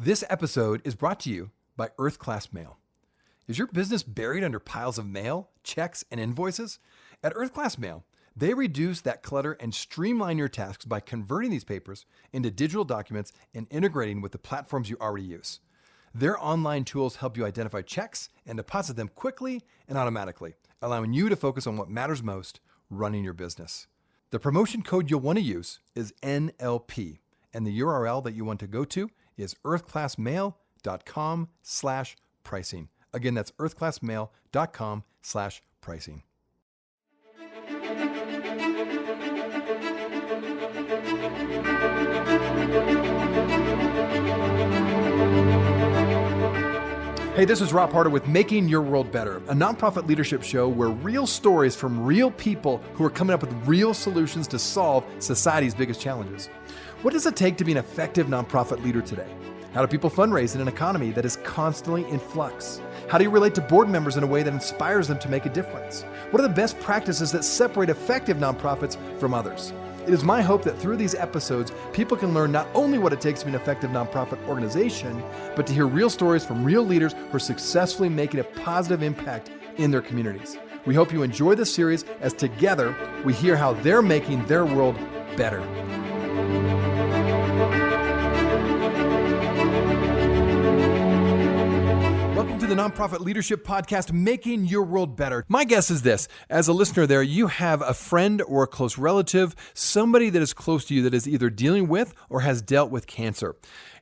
This episode is brought to you by Earth Class Mail. Is your business buried under piles of mail, checks, and invoices? At Earth Class Mail, they reduce that clutter and streamline your tasks by converting these papers into digital documents and integrating with the platforms you already use. Their online tools help you identify checks and deposit them quickly and automatically, allowing you to focus on what matters most, running your business. The promotion code you'll want to use is NLP, and the URL that you want to go to is earthclassmail.com/pricing. Again, that's earthclassmail.com/pricing. Hey, this is Rob Harder with Making Your World Better, a nonprofit leadership show where real stories from real people who are coming up with real solutions to solve society's biggest challenges. What does it take to be an effective nonprofit leader today? How do people fundraise in an economy that is constantly in flux? How do you relate to board members in a way that inspires them to make a difference? What are the best practices that separate effective nonprofits from others? It is my hope that through these episodes, people can learn not only what it takes to be an effective nonprofit organization, but to hear real stories from real leaders who are successfully making a positive impact in their communities. We hope you enjoy this series as together we hear how they're making their world better. Welcome to the Nonprofit Leadership Podcast, Making Your World Better. My guess is this: as a listener there, you have a friend or a close relative, somebody that is close to you that is either dealing with or has dealt with cancer.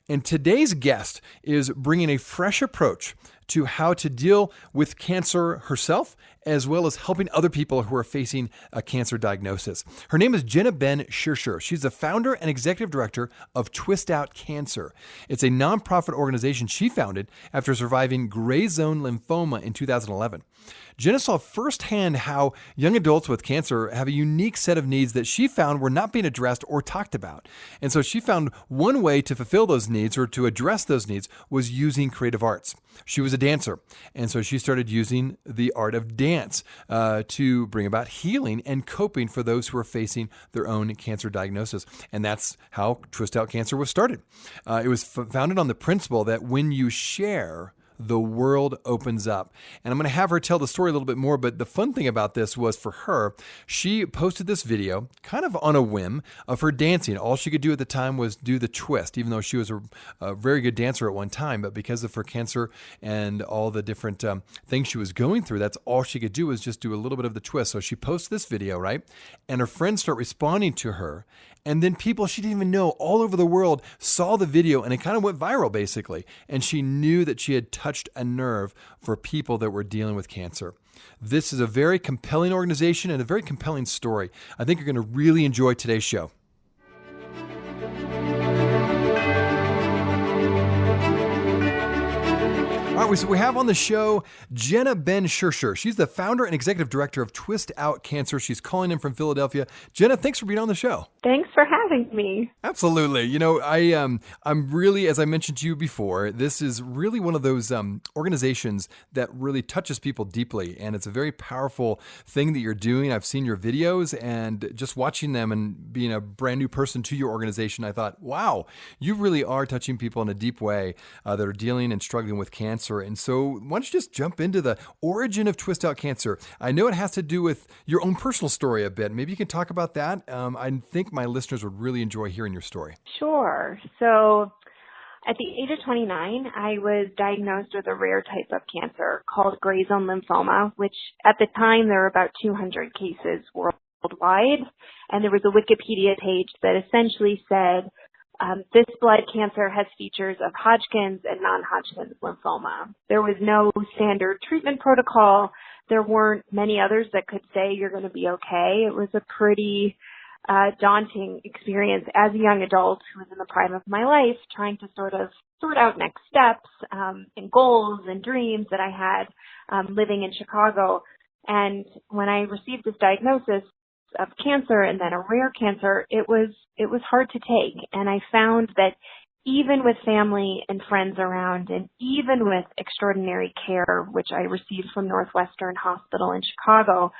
And today's guest is bringing a fresh approach to how to deal with cancer herself, as well as helping other people who are facing a cancer diagnosis. Her name is Jenna Benn Shersher. She's the founder and executive director of Twist Out Cancer. It's a nonprofit organization she founded after surviving gray zone lymphoma in 2011. Jenna saw firsthand how young adults with cancer have a unique set of needs that she found were not being addressed or talked about. And so she found one way to fulfill those needs or to address those needs was using creative arts. She was a dancer, and so she started using the art of dance to bring about healing and coping for those who are facing their own cancer diagnosis. And that's how Twist Out Cancer was started. It was founded on the principle that when you share, the world opens up. And I'm going to have her tell the story a little bit more, but the fun thing about this was for her, she posted this video kind of on a whim of her dancing. All she could do at the time was do the twist, even though she was a very good dancer at one time, but because of her cancer and all the different things she was going through, that's all she could do was just do a little bit of the twist. So she posts this video, right? And her friends start responding to her. And then people she didn't even know all over the world saw the video, and it kind of went viral basically. And she knew that she had touched a nerve for people that were dealing with cancer. This is a very compelling organization and a very compelling story. I think you're going to really enjoy today's show. All right, so we have on the show Jenna Benn Shersher. She's the founder and executive director of Twist Out Cancer. She's calling in from Philadelphia. Jenna, thanks for being on the show. Thanks for having me. Absolutely. You know, I'm really, as I mentioned to you before, this is really one of those organizations that really touches people deeply, and it's a very powerful thing that you're doing. I've seen your videos, and just watching them and being a brand new person to your organization, I thought, wow, you really are touching people in a deep way that are dealing and struggling with cancer. And so why don't you just jump into the origin of Twist Out Cancer? I know it has to do with your own personal story a bit. Maybe you can talk about that. I think my listeners would really enjoy hearing your story. Sure. So at the age of 29, I was diagnosed with a rare type of cancer called gray zone lymphoma, which at the time there were about 200 cases worldwide. And there was a Wikipedia page that essentially said, this blood cancer has features of Hodgkin's and non-Hodgkin's lymphoma. There was no standard treatment protocol. There weren't many others that could say you're going to be okay. It was a pretty daunting experience as a young adult who was in the prime of my life, trying to sort out next steps and goals and dreams that I had living in Chicago. And when I received this diagnosis of cancer and then a rare cancer, it was hard to take. And I found that even with family and friends around, and even with extraordinary care, which I received from Northwestern Hospital in Chicago,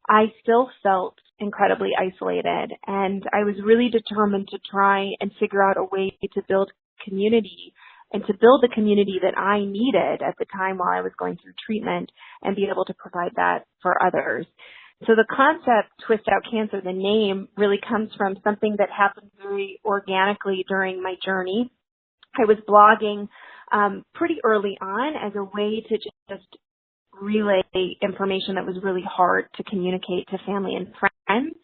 I still felt incredibly isolated. And I was really determined to try and figure out a way to build community and to build the community that I needed at the time while I was going through treatment and be able to provide that for others. So the concept Twist Out Cancer, the name, really comes from something that happened very organically during my journey. I was blogging pretty early on as a way to just relay information that was really hard to communicate to family and friends.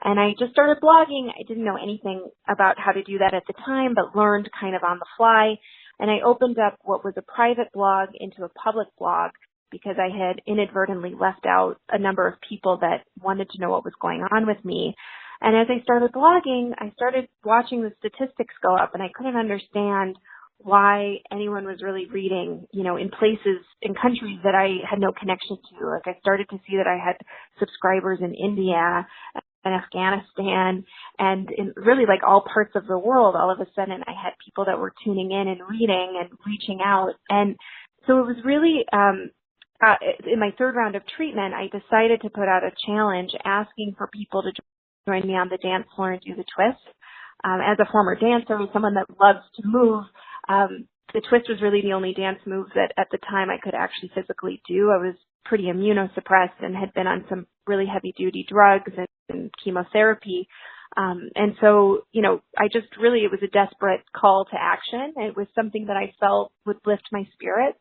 And I just started blogging. I didn't know anything about how to do that at the time, but learned kind of on the fly. And I opened up what was a private blog into a public blog because I had inadvertently left out a number of people that wanted to know what was going on with me. And as I started blogging, I started watching the statistics go up, and I couldn't understand why anyone was really reading, in places, in countries that I had no connection to. Like, I started to see that I had subscribers in India and Afghanistan and in really like all parts of the world. All of a sudden I had people that were tuning in and reading and reaching out. And so it was really, in my third round of treatment, I decided to put out a challenge asking for people to join me on the dance floor and do the twist. As a former dancer, someone that loves to move, the twist was really the only dance move that at the time I could actually physically do. I was pretty immunosuppressed and had been on some really heavy duty drugs and chemotherapy. And so, it was a desperate call to action. It was something that I felt would lift my spirits.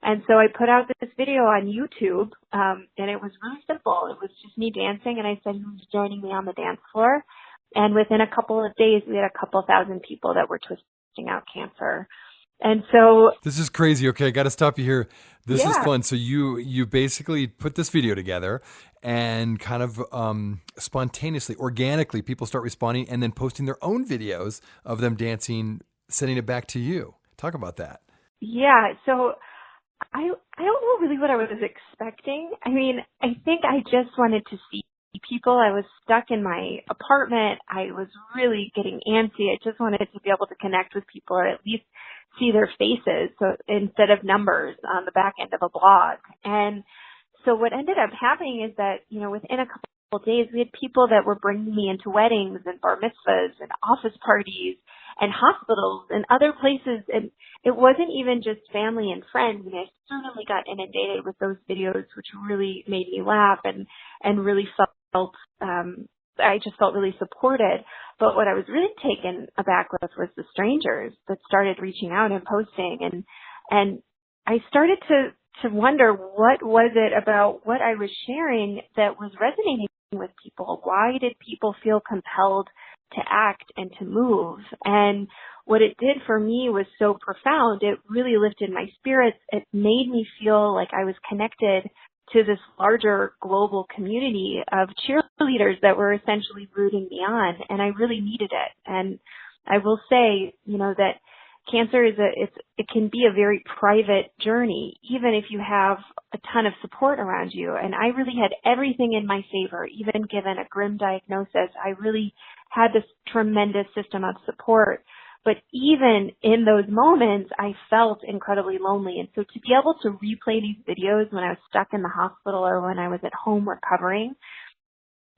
And so I put out this video on YouTube, and it was really simple. It was just me dancing, and I said who's joining me on the dance floor. And within a couple of days, we had a couple thousand people that were twisting out cancer. And so this is crazy. Okay, I got to stop you here. This is yeah. fun. So you basically put this video together, and kind of spontaneously, organically, people start responding and then posting their own videos of them dancing, sending it back to you. Talk about that. Yeah. So I don't know really what I was expecting. I mean, I think I just wanted to see people. I was stuck in my apartment. I was really getting antsy. I just wanted to be able to connect with people, or at least see their faces, so instead of numbers on the back end of a blog. And so what ended up happening is that, within a couple of days, we had people that were bringing me into weddings and bar mitzvahs and office parties and hospitals and other places. And it wasn't even just family and friends. I mean, I certainly got inundated with those videos, which really made me laugh and really felt, I just felt really supported. But what I was really taken aback with was the strangers that started reaching out and posting. And I started to wonder, what was it about what I was sharing that was resonating with people? Why did people feel compelled to act and to move? And what it did for me was so profound. It really lifted my spirits. It made me feel like I was connected to this larger global community of cheerleaders that were essentially rooting me on, and I really needed it. And I will say, that cancer it can be a very private journey, even if you have a ton of support around you. And I really had everything in my favor, even given a grim diagnosis. I really had this tremendous system of support. But even in those moments, I felt incredibly lonely. And so to be able to replay these videos when I was stuck in the hospital or when I was at home recovering,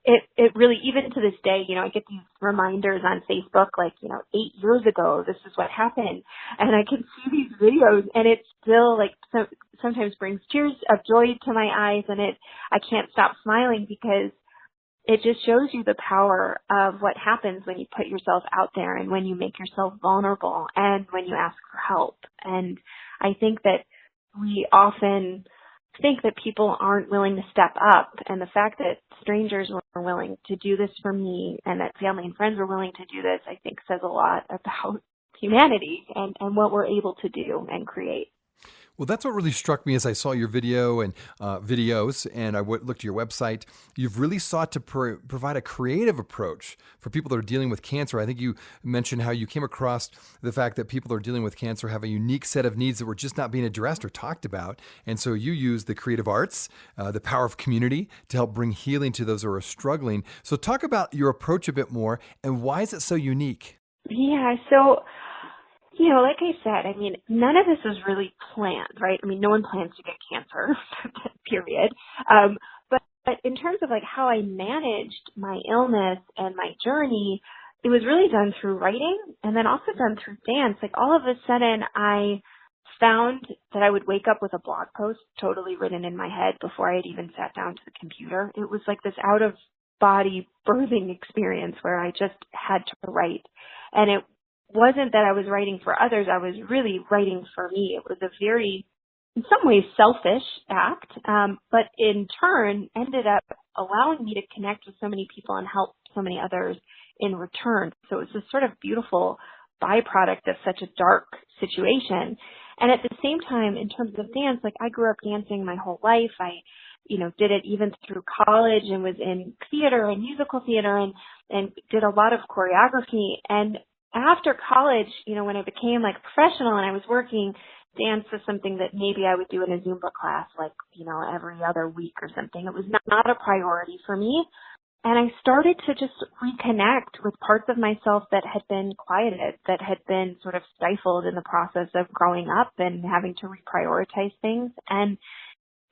it really, even to this day, I get these reminders on Facebook, like, 8 years ago, this is what happened. And I can see these videos, and it still, sometimes brings tears of joy to my eyes, and I can't stop smiling because it just shows you the power of what happens when you put yourself out there and when you make yourself vulnerable and when you ask for help. And I think that we often think that people aren't willing to step up, and the fact that strangers were willing to do this for me and that family and friends were willing to do this, I think says a lot about humanity and what we're able to do and create. Well, that's what really struck me as I saw your video and videos, and I looked at your website. You've really sought to provide a creative approach for people that are dealing with cancer. I think you mentioned how you came across the fact that people that are dealing with cancer have a unique set of needs that were just not being addressed or talked about. And so you use the creative arts, the power of community to help bring healing to those who are struggling. So talk about your approach a bit more, and why is it so unique? Yeah, so like I said, I mean, none of this was really planned, right? I mean, no one plans to get cancer, period. But in terms of how I managed my illness and my journey, it was really done through writing and then also done through dance. Like all of a sudden I found that I would wake up with a blog post totally written in my head before I had even sat down to the computer. It was like this out of body birthing experience where I just had to write. And it wasn't that I was writing for others. I was really writing for me. It was a very, in some ways, selfish act, but in turn ended up allowing me to connect with so many people and help so many others in return. So it was this sort of beautiful byproduct of such a dark situation. And at the same time, in terms of dance, like I grew up dancing my whole life. I, did it even through college and was in theater and musical theater and did a lot of choreography. And after college, when I became like professional and I was working, dance was something that maybe I would do in a Zumba class, like, every other week or something. It was not a priority for me. And I started to just reconnect with parts of myself that had been quieted, that had been sort of stifled in the process of growing up and having to reprioritize things. And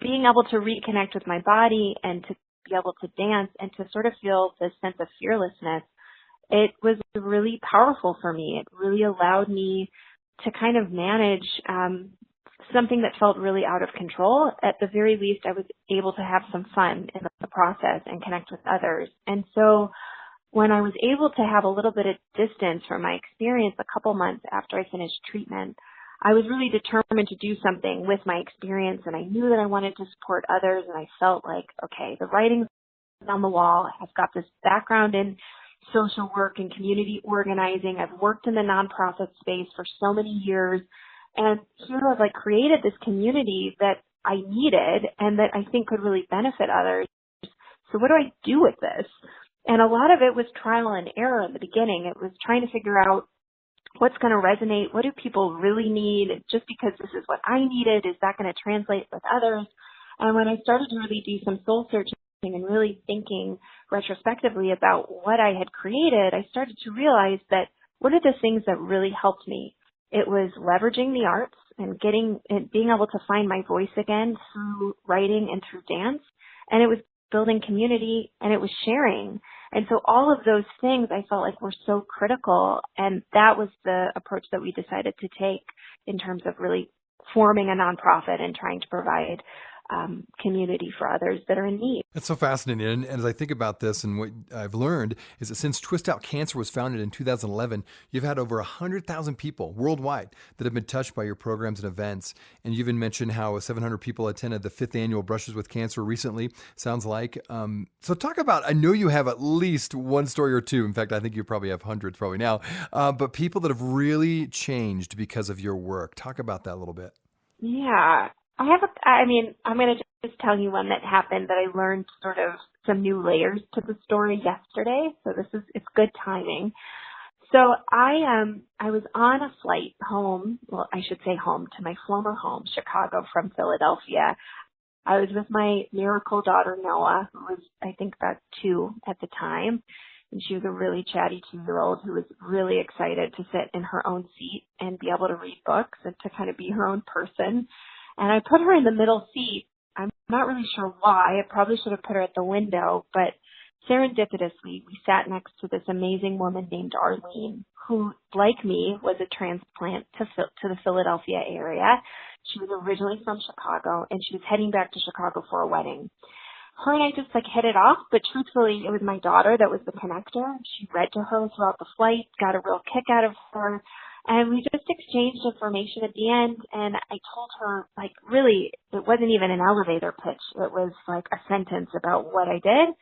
being able to reconnect with my body and to be able to dance and to sort of feel this sense of fearlessness, it was really powerful for me. It really allowed me to kind of manage something that felt really out of control. At the very least, I was able to have some fun in the process and connect with others. And so when I was able to have a little bit of distance from my experience a couple months after I finished treatment, I was really determined to do something with my experience, and I knew that I wanted to support others, and I felt like, okay, the writing's on the wall. I've got this background in social work and community organizing. I've worked in the nonprofit space for so many years, and here I've like created this community that I needed and that I think could really benefit others. So what do I do with this? And a lot of it was trial and error in the beginning. It was trying to figure out what's going to resonate. What do people really need? Just because this is what I needed, is that going to translate with others? And when I started to really do some soul searching and really thinking retrospectively about what I had created, I started to realize that what are the things that really helped me? It was leveraging the arts and being able to find my voice again through writing and through dance. And it was building community, and it was sharing. And so all of those things I felt like were so critical. And that was the approach that we decided to take in terms of really forming a nonprofit and trying to provide community for others that are in need. That's so fascinating. And as I think about this, and what I've learned is that since Twist Out Cancer was founded in 2011, you've had over 100,000 people worldwide that have been touched by your programs and events. And you even mentioned how 700 people attended the 5th annual Brushes with Cancer recently, sounds like. So talk about, I know you have at least one story or two. In fact, I think you probably have hundreds probably now, but people that have really changed because of your work. Talk about that a little bit. Yeah. I'm going to just tell you one that happened that I learned sort of some new layers to the story yesterday. So it's good timing. So I was on a flight home, well, I should say home, to my former home, Chicago, from Philadelphia. I was with my miracle daughter, Noah, who was, I think, about 2 at the time. And she was a really chatty 2-year-old who was really excited to sit in her own seat and be able to read books and to kind of be her own person. And I put her in the middle seat. I'm not really sure why. I probably should have put her at the window, but serendipitously, we sat next to this amazing woman named Arlene, who, like me, was a transplant to the Philadelphia area. She was originally from Chicago, and she was heading back to Chicago for a wedding. Her and I just hit it off, but truthfully, it was my daughter that was the connector. She read to her throughout the flight, got a real kick out of her. And we just exchanged information at the end, and I told her, really, it wasn't even an elevator pitch. It was a sentence about what I did,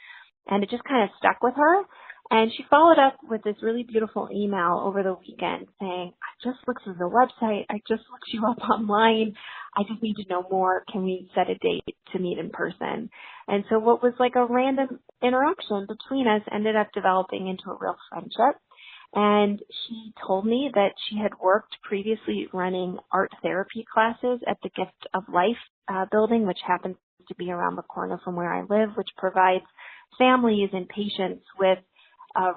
and it just kind of stuck with her. And she followed up with this really beautiful email over the weekend saying, I just looked through the website. I just looked you up online. I just need to know more. Can we set a date to meet in person? And so what was a random interaction between us ended up developing into a real friendship. And she told me that she had worked previously running art therapy classes at the Gift of Life building, which happens to be around the corner from where I live, which provides families and patients with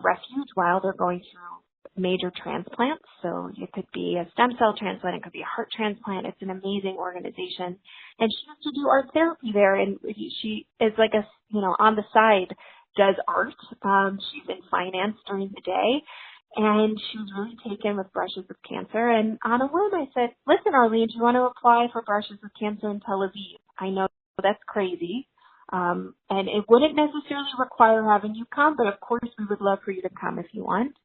refuge while they're going through major transplants. So it could be a stem cell transplant, it could be a heart transplant. It's an amazing organization. And she used to do art therapy there, and she is on the side does art. She's in finance during the day. And she was really taken with Brushes with Cancer. And on a whim, I said, listen, Arlene, do you want to apply for Brushes with Cancer in Tel Aviv? I know that's crazy. And it wouldn't necessarily require having you come, but of course we would love for you to come if you want.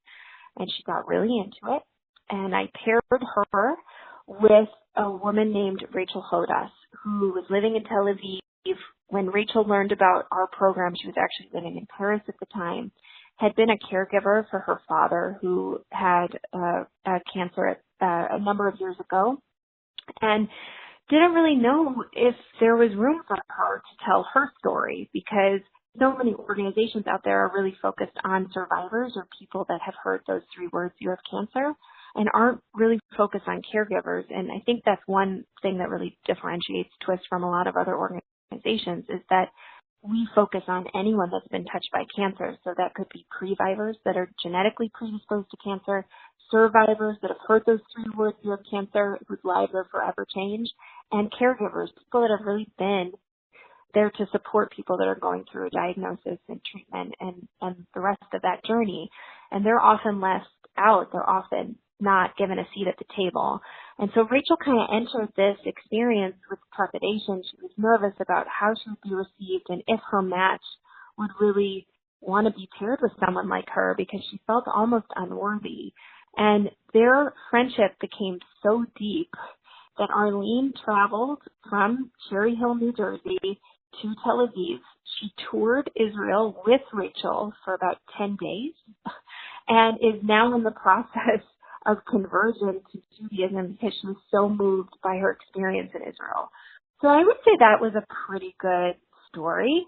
And she got really into it. And I paired her with a woman named Rachel Hodas, who was living in Tel Aviv. When Rachel learned about our program, she was actually living in Paris at the time, had been a caregiver for her father who had cancer a number of years ago, and didn't really know if there was room for her to tell her story, because so many organizations out there are really focused on survivors or people that have heard those 3 words, you have cancer, and aren't really focused on caregivers. And I think that's one thing that really differentiates Twist from a lot of other organizations, is that we focus on anyone that's been touched by cancer. So that could be previvors that are genetically predisposed to cancer, survivors that have heard those 3 words, you have cancer, whose lives are forever changed, and caregivers, people that have really been there to support people that are going through a diagnosis and treatment and the rest of that journey. And they're often left out. They're often not given a seat at the table. And so Rachel kind of entered this experience with trepidation. She was nervous about how she would be received and if her match would really want to be paired with someone like her, because she felt almost unworthy. And their friendship became so deep that Arlene traveled from Cherry Hill, New Jersey to Tel Aviv. She toured Israel with Rachel for about 10 days and is now in the process of conversion to Judaism because she was so moved by her experience in Israel. So I would say that was a pretty good story.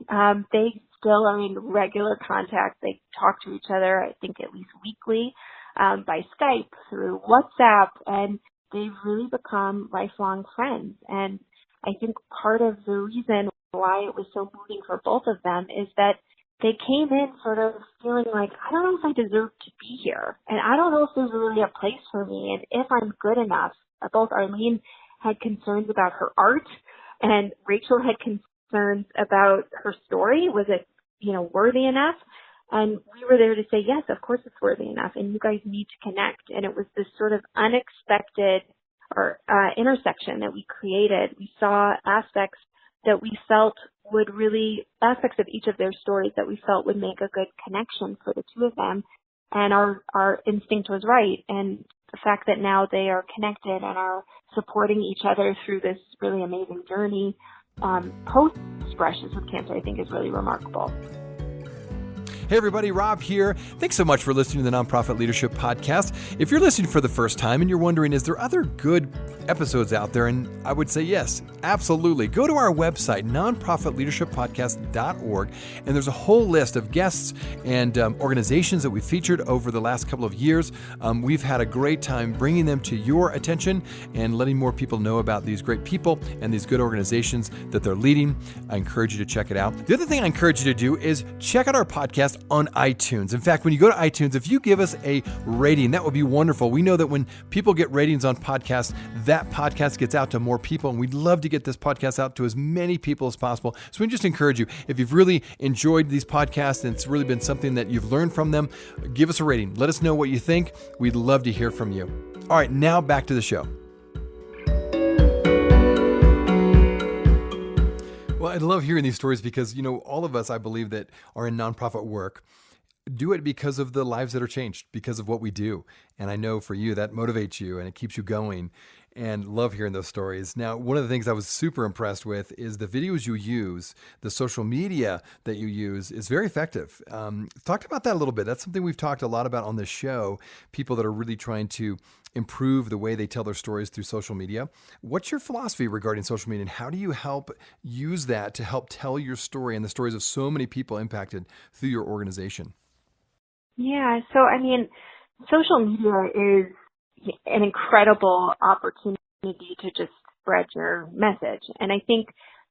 They still are in regular contact. They talk to each other, I think, at least weekly, by Skype, through WhatsApp, and they've really become lifelong friends. And I think part of the reason why it was so moving for both of them is that they came in sort of feeling like, I don't know if I deserve to be here. And I don't know if there's really a place for me. And if I'm good enough. Both Arlene had concerns about her art and Rachel had concerns about her story. Was it, worthy enough? And we were there to say, yes, of course it's worthy enough. And you guys need to connect. And it was this sort of unexpected intersection that we created. We saw aspects that we felt aspects of each of their stories that we felt would make a good connection for the 2 of them. And our instinct was right. And the fact that now they are connected and are supporting each other through this really amazing journey, post Brushes with Cancer, I think is really remarkable. Hey everybody, Rob here. Thanks so much for listening to the Nonprofit Leadership Podcast. If you're listening for the first time and you're wondering, is there other good episodes out there? And I would say yes, absolutely. Go to our website, nonprofitleadershippodcast.org, and there's a whole list of guests and organizations that we've featured over the last couple of years. We've had a great time bringing them to your attention and letting more people know about these great people and these good organizations that they're leading. I encourage you to check it out. The other thing I encourage you to do is check out our podcast on iTunes. In fact, when you go to iTunes, if you give us a rating, that would be wonderful. We know that when people get ratings on podcasts, that podcast gets out to more people, and we'd love to get this podcast out to as many people as possible. So we just encourage you, if you've really enjoyed these podcasts and it's really been something that you've learned from them, give us a rating. Let us know what you think. We'd love to hear from you. All right, now back to the show. Well, I love hearing these stories because, all of us, I believe, that are in nonprofit work do it because of the lives that are changed, because of what we do. And I know for you, that motivates you and it keeps you going, and love hearing those stories. Now, one of the things I was super impressed with is the videos you use, the social media that you use is very effective. Talk about that a little bit. That's something we've talked a lot about on this show, people that are really trying to improve the way they tell their stories through social media. What's your philosophy regarding social media, and how do you help use that to help tell your story and the stories of so many people impacted through your organization? Yeah, so social media is an incredible opportunity to just spread your message. And I think,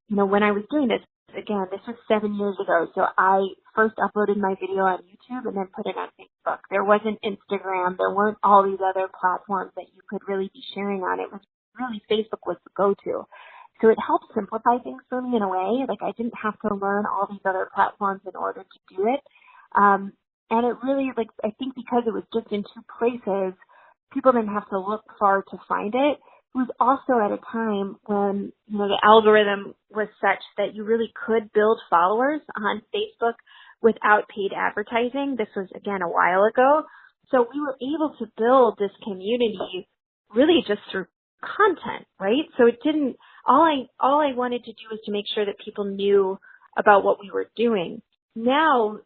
when I was doing this, again, this was 7 years ago. So I first uploaded my video on YouTube and then put it on Facebook. There wasn't Instagram. There weren't all these other platforms that you could really be sharing on. It was really, Facebook was the go-to. So it helped simplify things for me in a way. Like I didn't have to learn all these other platforms in order to do it. And it really, like, I think because it was just in two places, people didn't have to look far to find it. It was also at a time when, the algorithm was such that you really could build followers on Facebook without paid advertising. This was, again, a while ago. So we were able to build this community really just through content, right? So it didn't, all I wanted to do was to make sure that people knew about what we were doing. Now,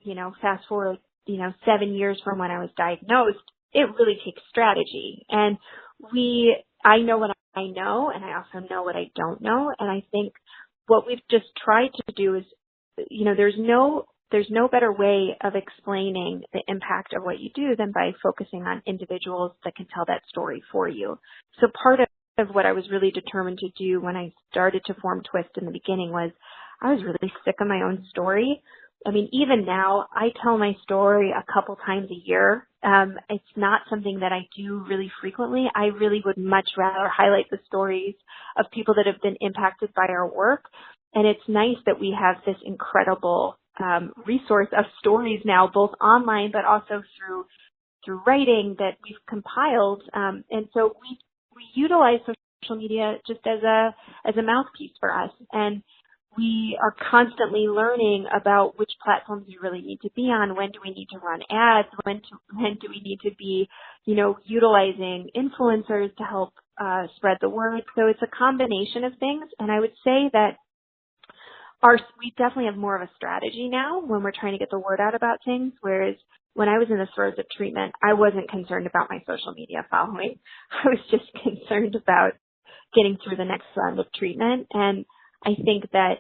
fast forward, 7 years from when I was diagnosed, it really takes strategy. And I know what I know, and I also know what I don't know. And I think what we've just tried to do is, there's no better way of explaining the impact of what you do than by focusing on individuals that can tell that story for you. So part of what I was really determined to do when I started to form Twist in the beginning was I was really sick of my own story. I mean, even now, I tell my story a couple times a year. It's not something that I do really frequently. I really would much rather highlight the stories of people that have been impacted by our work. And it's nice that we have this incredible resource of stories now, both online but also through writing that we've compiled. And so we utilize social media just as a mouthpiece for us. And we are constantly learning about which platforms we really need to be on. When do we need to run ads? When do we need to be, utilizing influencers to help spread the word? So it's a combination of things. And I would say that we definitely have more of a strategy now when we're trying to get the word out about things. Whereas when I was in the throes of treatment, I wasn't concerned about my social media following. I was just concerned about getting through the next round of treatment. And I think that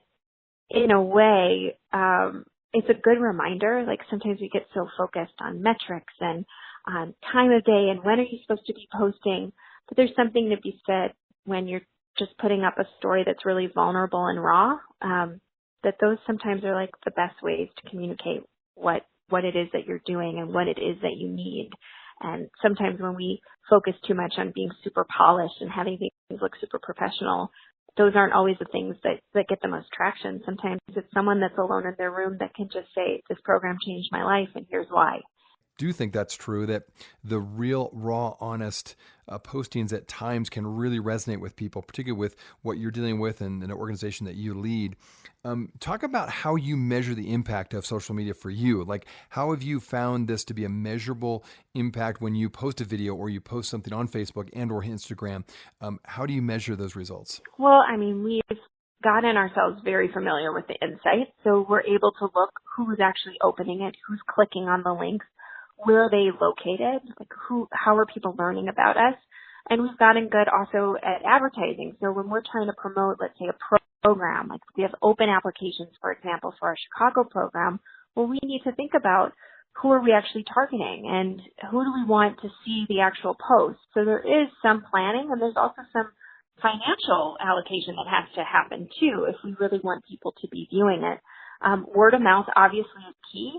in a way, it's a good reminder. Like sometimes we get so focused on metrics and on time of day and when are you supposed to be posting, but there's something to be said when you're just putting up a story that's really vulnerable and raw, that those sometimes are like the best ways to communicate what it is that you're doing and what it is that you need. And sometimes when we focus too much on being super polished and having things look super professional, those aren't always the things that get the most traction. Sometimes it's someone that's alone in their room that can just say, this program changed my life and here's why. Do you think that's true, that the real, raw, honest postings at times can really resonate with people, particularly with what you're dealing with and an organization that you lead? Talk about how you measure the impact of social media for you. Like, how have you found this to be a measurable impact when you post a video or you post something on Facebook and or Instagram? How do you measure those results? Well, I mean, we've gotten ourselves very familiar with the insights. So we're able to look who's actually opening it, who's clicking on the links, where are they located, like how are people learning about us? And we've gotten good also at advertising. So when we're trying to promote, let's say, a program, like we have open applications, for example, for our Chicago program, well, we need to think about who are we actually targeting and who do we want to see the actual post. So there is some planning and there's also some financial allocation that has to happen too if we really want people to be viewing it. Word of mouth obviously is key.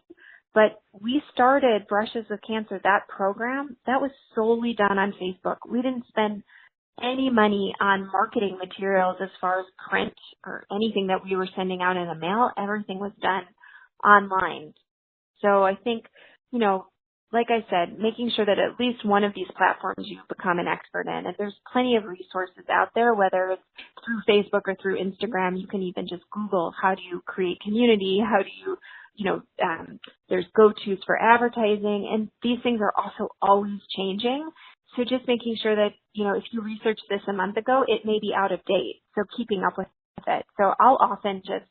But we started Brushes with Cancer, that program, that was solely done on Facebook. We didn't spend any money on marketing materials as far as print or anything that we were sending out in the mail. Everything was done online. So I think, like I said, making sure that at least one of these platforms you've become an expert in. And there's plenty of resources out there, whether it's through Facebook or through Instagram. You can even just Google, how do you create community? How do you there's go-tos for advertising, and these things are also always changing. So just making sure that, if you researched this a month ago, it may be out of date. So keeping up with it. So I'll often just,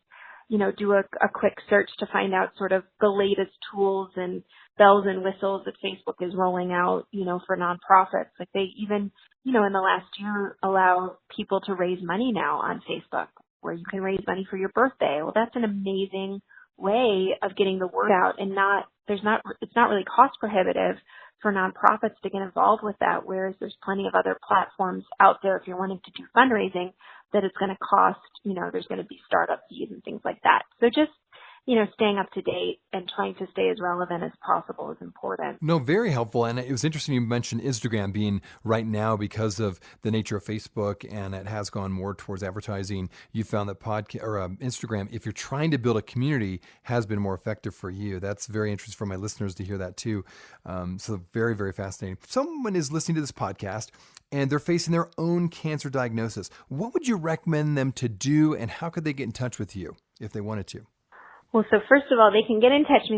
do a quick search to find out sort of the latest tools and bells and whistles that Facebook is rolling out, for nonprofits. Like they even, in the last year allow people to raise money now on Facebook where you can raise money for your birthday. Well, that's an amazing way of getting the word out, and it's not really cost prohibitive for nonprofits to get involved with that, whereas there's plenty of other platforms out there if you're wanting to do fundraising that it's going to cost, there's going to be startup fees and things like that. So just staying up to date and trying to stay as relevant as possible is important. No, very helpful. And it was interesting you mentioned Instagram being right now because of the nature of Facebook, and it has gone more towards advertising. You found that Instagram, if you're trying to build a community, has been more effective for you. That's very interesting for my listeners to hear that too. So very, very fascinating. If someone is listening to this podcast and they're facing their own cancer diagnosis, what would you recommend them to do, and how could they get in touch with you if they wanted to? Well, so first of all, they can get in touch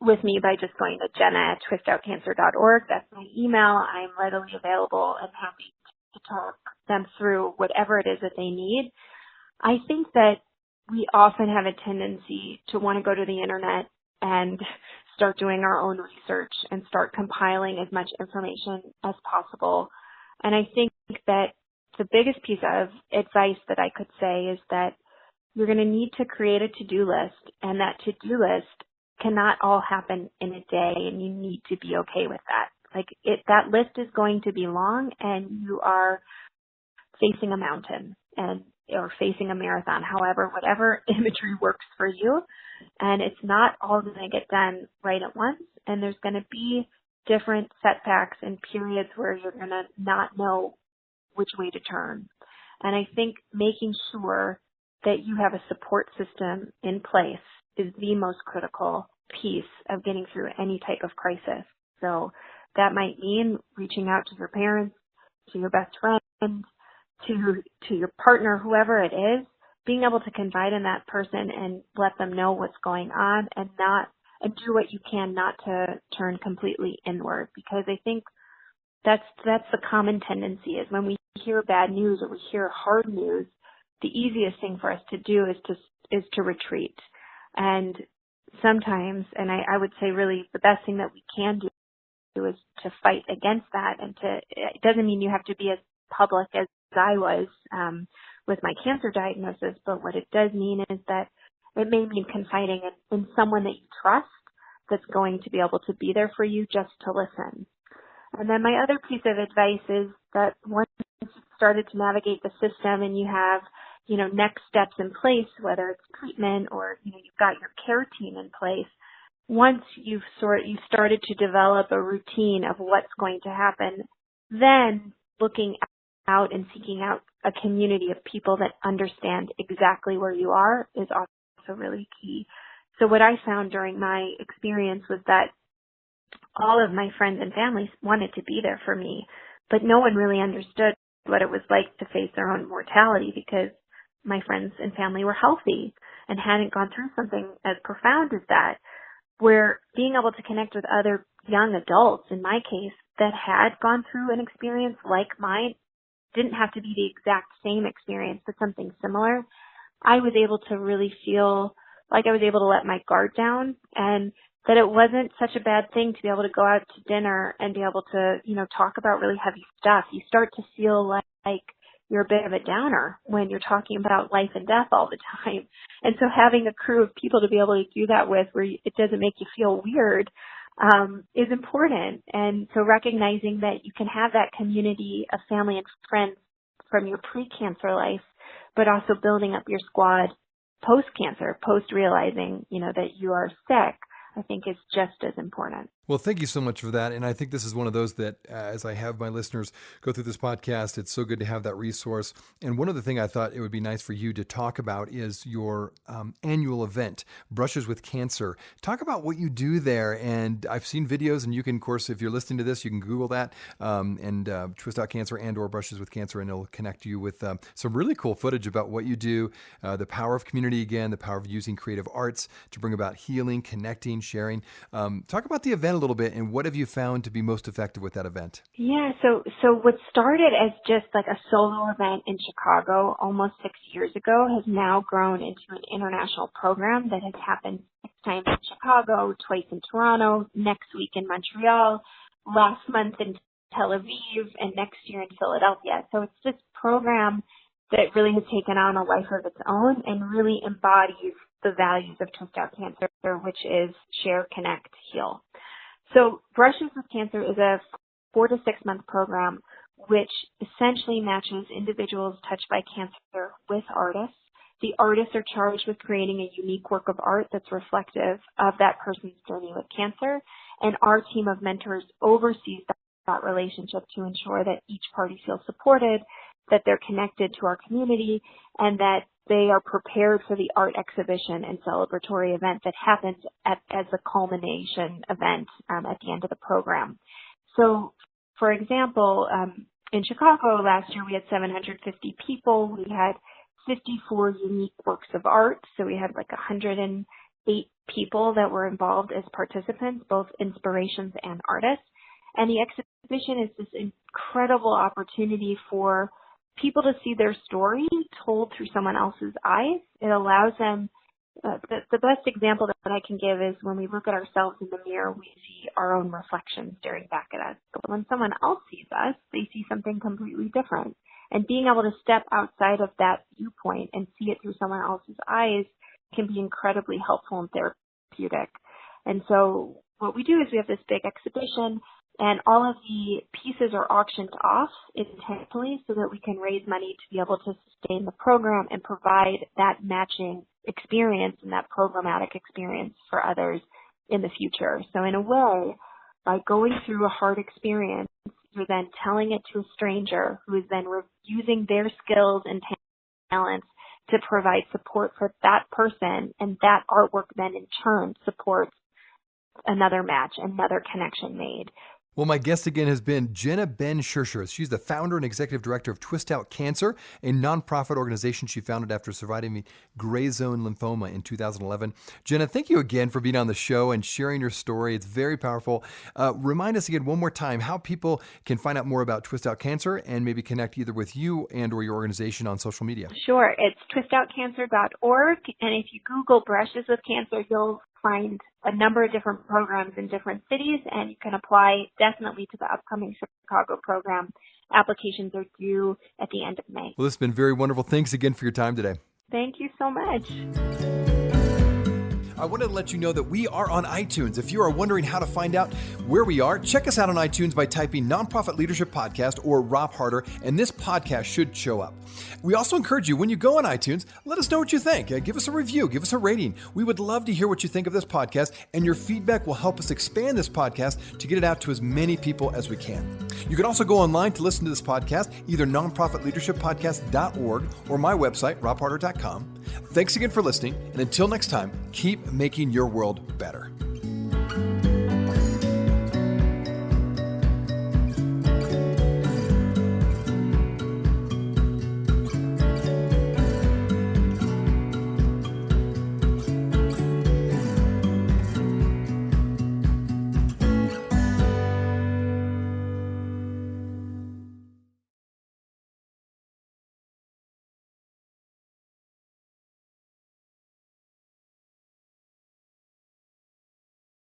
with me by just going to jenna@twistoutcancer.org. That's my email. I'm readily available and happy to talk them through whatever it is that they need. I think that we often have a tendency to want to go to the internet and start doing our own research and start compiling as much information as possible. And I think that the biggest piece of advice that I could say is that you're going to need to create a to-do list, and that to-do list cannot all happen in a day, and you need to be okay with that. That list is going to be long, and you are facing a mountain or facing a marathon, however, whatever imagery works for you. And it's not all going to get done right at once, and there's going to be different setbacks and periods where you're going to not know which way to turn. And I think making sure that you have a support system in place is the most critical piece of getting through any type of crisis. So that might mean reaching out to your parents, to your best friend, to your partner, whoever it is, being able to confide in that person and let them know what's going on, and do what you can not to turn completely inward, because I think that's the common tendency is when we hear bad news or we hear hard news, the easiest thing for us to do is to retreat. And sometimes, and I would say really the best thing that we can do is to fight against that. And it doesn't mean you have to be as public as I was with my cancer diagnosis, but what it does mean is that it may mean confiding in someone that you trust that's going to be able to be there for you just to listen. And then my other piece of advice is that once you've started to navigate the system and you have, next steps in place, whether it's treatment or, you've got your care team in place, once you've started to develop a routine of what's going to happen, then looking out and seeking out a community of people that understand exactly where you are is also really key. So what I found during my experience was that all of my friends and families wanted to be there for me, but no one really understood what it was like to face their own mortality, because my friends and family were healthy and hadn't gone through something as profound as that, where being able to connect with other young adults, in my case, that had gone through an experience like mine, didn't have to be the exact same experience, but something similar, I was able to really feel like I was able to let my guard down, and that it wasn't such a bad thing to be able to go out to dinner and be able to, talk about really heavy stuff. You start to feel like you're a bit of a downer when you're talking about life and death all the time. And so having a crew of people to be able to do that with, where it doesn't make you feel weird, is important. And so recognizing that you can have that community of family and friends from your pre-cancer life, but also building up your squad post-cancer, post-realizing, that you are sick, I think is just as important. Well, thank you so much for that. And I think this is one of those that, as I have my listeners go through this podcast, it's so good to have that resource. And one other thing I thought it would be nice for you to talk about is your annual event, Brushes with Cancer. Talk about what you do there. And I've seen videos, and you can, of course, if you're listening to this, you can Google that and Twist Out Cancer and or Brushes with Cancer, and it'll connect you with some really cool footage about what you do, the power of community again, the power of using creative arts to bring about healing, connecting, sharing. Talk about the event a little bit, and what have you found to be most effective with that event? Yeah, so what started as just like a solo event in Chicago almost 6 years ago has now grown into an international program that has happened 6 times in Chicago, twice in Toronto, next week in Montreal, last month in Tel Aviv, and next year in Philadelphia. So it's this program that really has taken on a life of its own and really embodies the values of Twist Out Cancer, which is share, connect, heal. So Brushes with Cancer is a 4 to 6 month program which essentially matches individuals touched by cancer with artists The artists are charged with creating a unique work of art that's reflective of that person's journey with cancer, and our team of mentors oversees that relationship to ensure that each party feels supported, that they're connected to our community, and that they are prepared for the art exhibition and celebratory event that happens as a culmination event at the end of the program. So, for example, in Chicago last year we had 750 people. We had 54 unique works of art. So we had like 108 people that were involved as participants, both inspirations and artists. And the exhibition is this incredible opportunity for people to see their story told through someone else's eyes. It allows them, the best example that I can give is when we look at ourselves in the mirror, we see our own reflection staring back at us. But when someone else sees us, they see something completely different. And being able to step outside of that viewpoint and see it through someone else's eyes can be incredibly helpful and therapeutic. And so what we do is we have this big exhibition, and all of the pieces are auctioned off intentionally so that we can raise money to be able to sustain the program and provide that matching experience and that programmatic experience for others in the future. So in a way, by going through a hard experience, you're then telling it to a stranger who is then using their skills and talents to provide support for that person, and that artwork then in turn supports another match, another connection made. Well, my guest again has been Jenna Benn Shersher. She's the founder and executive director of Twist Out Cancer, a nonprofit organization she founded after surviving gray zone lymphoma in 2011. Jenna, thank you again for being on the show and sharing your story. It's very powerful. Remind us again one more time how people can find out more about Twist Out Cancer and maybe connect either with you and or your organization on social media. Sure. It's twistoutcancer.org. And if you Google Brushes with Cancer, you'll find a number of different programs in different cities, and you can apply definitely to the upcoming Chicago program. Applications are due at the end of May. Well, this has been very wonderful. Thanks again for your time today. Thank you so much. I wanted to let you know that we are on iTunes. If you are wondering how to find out where we are, check us out on iTunes by typing Nonprofit Leadership Podcast or Rob Harder, and this podcast should show up. We also encourage you, when you go on iTunes, let us know what you think. Give us a review, give us a rating. We would love to hear what you think of this podcast, and your feedback will help us expand this podcast to get it out to as many people as we can. You can also go online to listen to this podcast, either nonprofitleadershippodcast.org or my website, robharder.com. Thanks again for listening, and until next time, keep making your world better.